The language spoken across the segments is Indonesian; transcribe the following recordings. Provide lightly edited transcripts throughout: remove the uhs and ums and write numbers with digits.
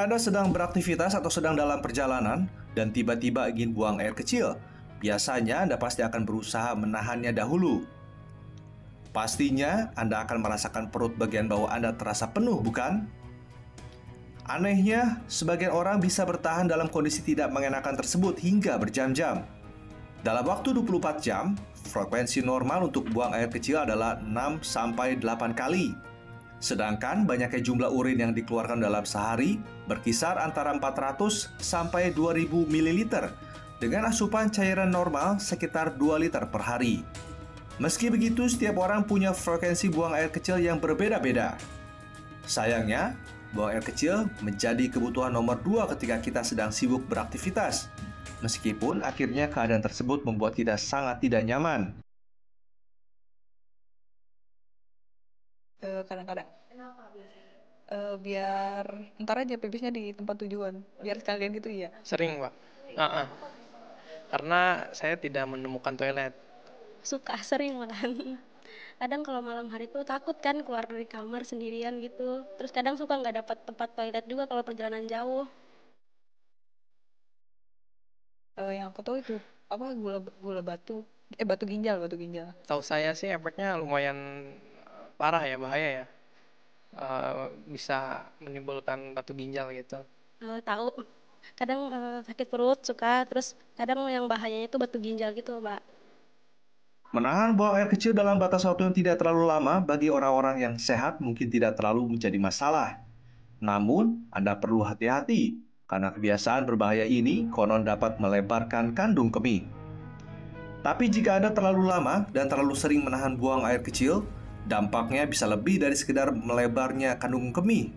Anda sedang beraktivitas atau sedang dalam perjalanan dan tiba-tiba ingin buang air kecil, biasanya Anda pasti akan berusaha menahannya dahulu. Pastinya Anda akan merasakan perut bagian bawah Anda terasa penuh, bukan? Anehnya, sebagian orang bisa bertahan dalam kondisi tidak mengenakan tersebut hingga berjam-jam. Dalam waktu 24 jam, frekuensi normal untuk buang air kecil adalah 6-8 kali. Sedangkan banyaknya jumlah urin yang dikeluarkan dalam sehari berkisar antara 400 sampai 2000 ml dengan asupan cairan normal sekitar 2 liter per hari. Meski begitu, setiap orang punya frekuensi buang air kecil yang berbeda-beda. Sayangnya, buang air kecil menjadi kebutuhan nomor 2 ketika kita sedang sibuk beraktivitas. Meskipun akhirnya keadaan tersebut membuat kita sangat tidak nyaman. Kadang-kadang. Biar ntar aja pipisnya di tempat tujuan. Biar sekalian gitu ya. Sering, Pak. Karena saya tidak menemukan toilet. Suka, sering makan. Kadang kalau malam hari tuh takut kan keluar dari kamar sendirian gitu. Terus kadang suka nggak dapat tempat toilet juga kalau perjalanan jauh. Yang aku tahu itu apa gula batu. Batu ginjal. Tahu saya sih efeknya lumayan parah ya, bahaya ya. Bisa menimbulkan batu ginjal gitu. Tahu. Kadang sakit perut suka, terus kadang yang bahayanya itu batu ginjal gitu, Mbak. Menahan buang air kecil dalam batas waktu yang tidak terlalu lama bagi orang-orang yang sehat mungkin tidak terlalu menjadi masalah. Namun, Anda perlu hati-hati karena kebiasaan berbahaya ini konon dapat melebarkan kandung kemih. Tapi jika Anda terlalu lama dan terlalu sering menahan buang air kecil, dampaknya bisa lebih dari sekedar melebarnya kandung kemih.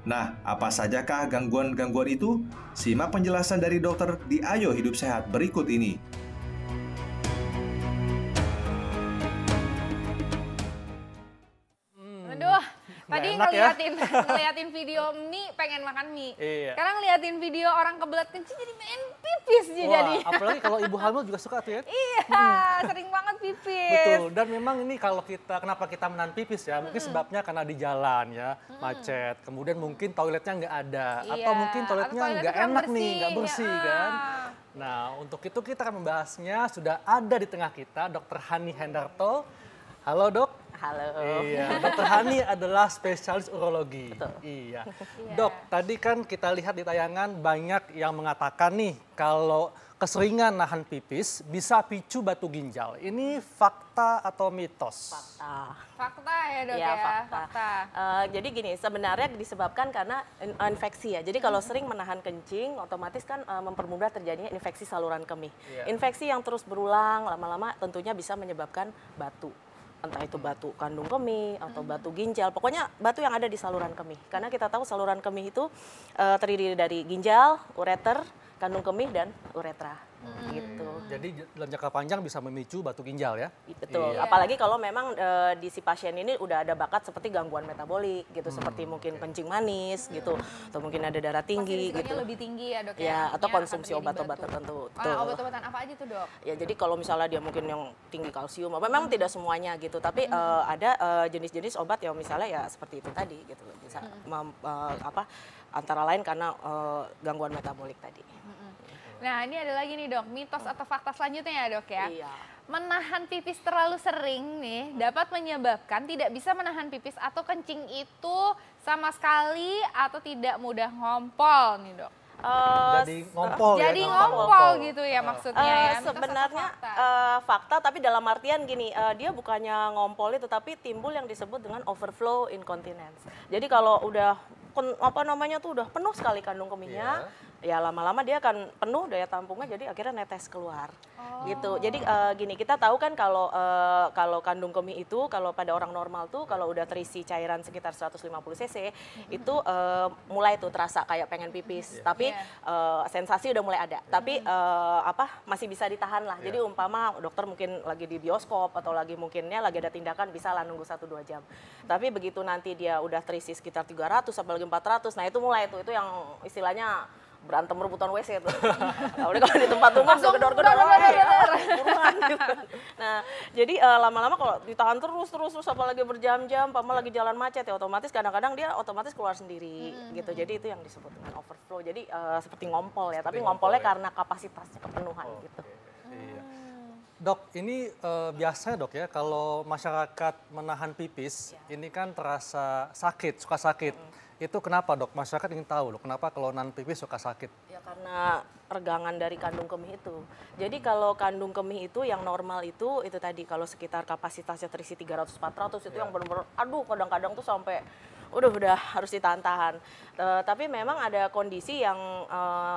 Nah, apa sajakah gangguan-gangguan itu? Simak penjelasan dari dokter di Ayo Hidup Sehat berikut ini. Tadi ngeliatin video mie pengen makan mie. Iya. Sekarang ngeliatin video orang kebelet kencing jadi pengen pipis jadi. Apalagi kalau ibu hamil juga suka tuh ya. Iya, sering banget pipis. Betul. Dan memang ini kalau kenapa kita menahan pipis ya, mungkin sebabnya karena di jalan ya, macet. Kemudian mungkin toiletnya nggak ada, atau mungkin toiletnya nggak enak nih, nggak bersih kan. Nah, untuk itu kita akan membahasnya. Sudah ada di tengah kita Dr. Hani Hendarto. Halo dok. Halo. Iya, Dr. Hani adalah spesialis urologi. Betul. Iya. Dok, tadi kan kita lihat di tayangan banyak yang mengatakan nih kalau keseringan nahan pipis bisa picu batu ginjal. Ini fakta atau mitos? Fakta ya dok ya. Fakta. Jadi gini, sebenarnya disebabkan karena infeksi ya. Jadi kalau sering menahan kencing, otomatis kan mempermudah terjadinya infeksi saluran kemih. Infeksi yang terus berulang lama-lama tentunya bisa menyebabkan batu. Entah itu batu kandung kemih atau batu ginjal, pokoknya batu yang ada di saluran kemih. Karena kita tahu saluran kemih itu terdiri dari ginjal, ureter, kandung kemih, dan uretra. Gitu. Jadi dalam jangka panjang bisa memicu batu ginjal ya? Betul, apalagi kalau memang di si pasien ini udah ada bakat seperti gangguan metabolik gitu, seperti mungkin kencing manis gitu, atau mungkin ada darah tinggi gitu. Lebih tinggi ya dok ya? Atau konsumsi obat-obat tertentu. Obat-obatan apa aja tuh dok? Ya jadi kalau misalnya dia mungkin yang tinggi kalsium, memang tidak semuanya gitu, tapi ada jenis-jenis obat yang misalnya ya seperti itu tadi gitu, bisa antara lain karena gangguan metabolik tadi. Nah ini ada lagi nih dok, mitos atau fakta selanjutnya ya dok ya. Iya. Menahan pipis terlalu sering nih dapat menyebabkan tidak bisa menahan pipis atau kencing itu sama sekali atau tidak mudah ngompol nih dok. Jadi ngompol Jadi ngompol gitu ya maksudnya ya. Sebenarnya fakta, tapi dalam artian gini, dia bukannya ngompol itu, tapi timbul yang disebut dengan overflow incontinence. Jadi kalau udah udah penuh sekali kandung kemihnya, ya lama-lama dia akan penuh daya tampungnya, jadi akhirnya netes keluar. Gitu. Jadi gini, kita tahu kan kalau kandung kemih itu kalau pada orang normal tuh kalau udah terisi cairan sekitar 150 cc itu mulai tuh terasa kayak pengen pipis, tapi sensasi udah mulai ada. Tapi masih bisa ditahan lah. Jadi umpama dokter mungkin lagi di bioskop atau lagi ada tindakan, bisa lah nunggu 1-2 jam. Tapi begitu nanti dia udah terisi sekitar 300 apalagi 400, nah itu mulai tuh, itu yang istilahnya berantem rebutan WC tuh. Udah kalau di tempat umum gedor-gedor, buruan kan gitu. Nah, jadi lama-lama kalau ditahan terus apalagi berjam-jam, lagi jalan macet ya otomatis kadang-kadang dia otomatis keluar sendiri gitu. Jadi itu yang disebut dengan overflow. Jadi seperti ngompol ya, tapi ngompolnya karena kapasitasnya kepenuhan gitu. Iya. Dok, ini biasa dok ya kalau masyarakat menahan pipis, ini kan terasa sakit, suka sakit. Itu kenapa dok? Masyarakat ingin tahu loh, kenapa kalau nahan pipis suka sakit? Ya karena regangan dari kandung kemih itu. Jadi kalau kandung kemih itu yang normal itu tadi kalau sekitar kapasitasnya terisi 300-400 itu yang benar-benar aduh kadang-kadang tuh sampai udah harus ditahan-tahan. Tapi memang ada kondisi yang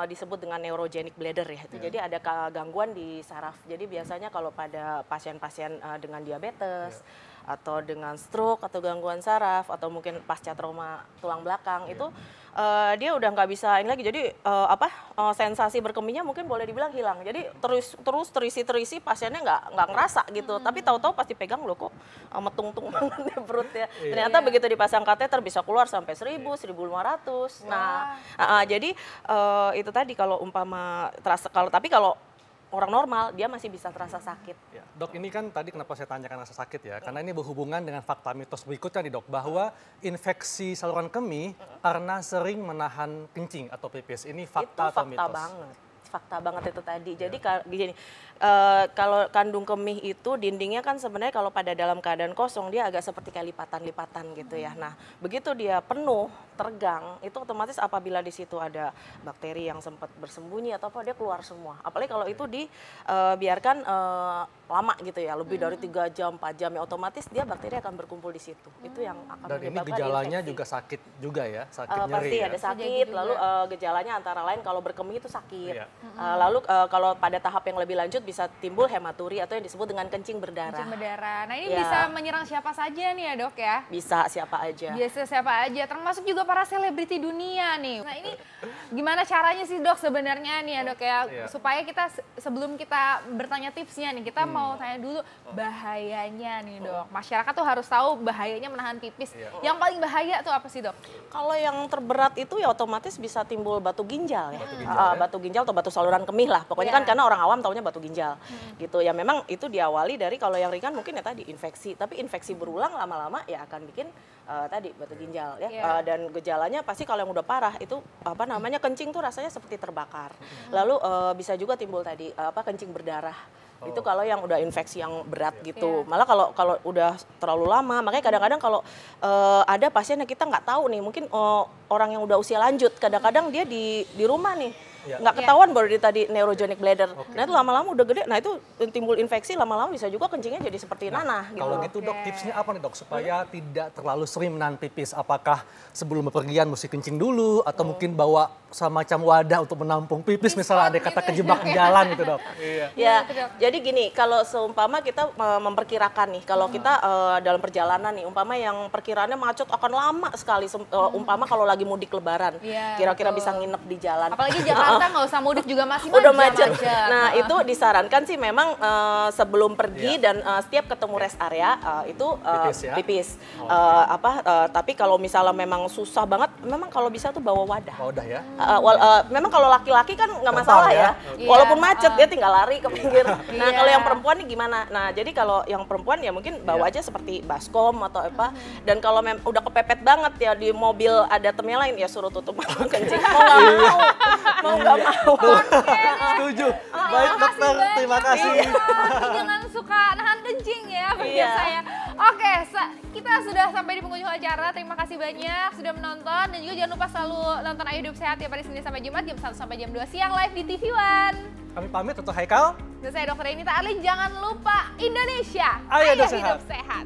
disebut dengan neurogenic bladder ya. Itu jadi ada gangguan di saraf. Jadi biasanya kalau pada pasien-pasien dengan diabetes atau dengan stroke atau gangguan saraf atau mungkin pasca trauma tulang belakang itu dia udah nggak bisa ini lagi. Jadi sensasi berkemihnya mungkin boleh dibilang hilang. Jadi terus terisi pasiennya nggak ngerasa gitu. Tapi tahu-tahu pasti pegang loh kok metung-tung banget di perut ya. Ternyata begitu dipasang kateter bisa keluar sampai 1000, 1500. Nah, jadi itu tadi kalau umpama terasa tapi kalau orang normal dia masih bisa terasa sakit. Ya, dok, ini kan tadi kenapa saya tanyakan rasa sakit ya, karena ini berhubungan dengan fakta mitos berikutnya nih dok, bahwa infeksi saluran kemih karena sering menahan kencing atau pipis. Ini fakta atau mitos? Fakta banget itu tadi. Jadi gini, kalau kandung kemih itu dindingnya kan sebenarnya kalau pada dalam keadaan kosong dia agak seperti kayak lipatan-lipatan gitu ya. Nah, begitu dia penuh, tergang, itu otomatis apabila di situ ada bakteri yang sempat bersembunyi atau apa dia keluar semua. Apalagi kalau itu dibiarkan lama gitu ya, lebih dari 3 jam, 4 jam ya otomatis dia bakteri akan berkumpul di situ. Itu yang akan dan menyebabkan ini gejalanya infeksi. juga sakit juga ya, sakit nyeri Pasti ya. ada sakit, lalu gejalanya antara lain kalau berkemih itu sakit. Iya. Lalu kalau pada tahap yang lebih lanjut bisa timbul hematuri atau yang disebut dengan kencing berdarah. Kencing berdarah. Nah ini Ya. bisa menyerang siapa saja nih ya dok ya? Bisa siapa aja. Biasa siapa aja, termasuk juga para selebriti dunia nih. Nah ini gimana caranya sih dok sebenarnya nih ya dok ya, supaya kita sebelum kita bertanya tipsnya nih, kita mau tanya dulu bahayanya nih dok. Masyarakat tuh harus tahu bahayanya menahan pipis. Yang paling bahaya tuh apa sih dok? Kalau yang terberat itu ya otomatis bisa timbul batu ginjal ya. Batu ginjal atau batu saluran kemih lah. Pokoknya kan karena orang awam taunya batu ginjal. Gitu ya, memang itu diawali dari kalau yang ringan mungkin ya tadi infeksi. Tapi infeksi berulang lama-lama ya akan bikin tadi batu ginjal ya. Dan gejalanya pasti kalau yang udah parah itu kencing tuh rasanya seperti terbakar. Lalu bisa juga timbul tadi kencing berdarah. Itu kalau yang udah infeksi yang berat gitu. Malah kalau udah terlalu lama, makanya kadang-kadang kalau ada pasien yang kita nggak tahu nih, mungkin orang yang udah usia lanjut, kadang-kadang dia di rumah nih, nggak ketahuan baru dia tadi neurogenic bladder. Nah itu lama-lama udah gede, nah itu timbul infeksi, lama-lama bisa juga kencingnya jadi seperti nanah gitu. Kalau gitu dok, tipsnya apa nih dok supaya tidak terlalu sering menahan pipis? Apakah sebelum bepergian mesti kencing dulu atau mungkin bawa semacam wadah untuk menampung pipis, misalnya ada kata kejebak di jalan gitu dok? Ya, jadi gini, kalau seumpama kita memperkirakan nih, kalau kita dalam perjalanan nih, umpama yang perkiraannya macet akan lama sekali, umpama kalau lagi mudik lebaran, kira-kira bisa nginep di jalan. Apalagi Jakarta nggak usah mudik juga masih udah macet. Nah itu disarankan sih memang sebelum pergi dan setiap ketemu rest area itu pipis. Tapi kalau misalnya memang susah banget, memang kalau bisa tuh bawa wadah. Wadah ya? Memang kalau laki-laki kan nggak masalah ya. Walaupun macet dia tinggal lari ke pinggir. Nah kalau yang perempuan nih gimana? Nah jadi kalau yang perempuan ya mungkin bawa aja seperti baskom atau apa. Dan kalau udah kepepet banget ya di mobil ada temnya lain ya suruh tutup kencing. Mau nggak mau. Setuju. Baik dokter, terima kasih. Jangan suka nahan kencing ya pemirsa saya. Oke, kita sudah sampai di penghujung acara. Terima kasih banyak sudah menonton dan juga jangan lupa selalu nonton Ayo Hidup Sehat ya pada Senin sampai Jumat jam 1 sampai jam 2 siang live di TV One. Kami pamit untuk Haikal. Dan saya Dr. Renita Arlin, jangan lupa Indonesia. Ayo Hidup Sehat.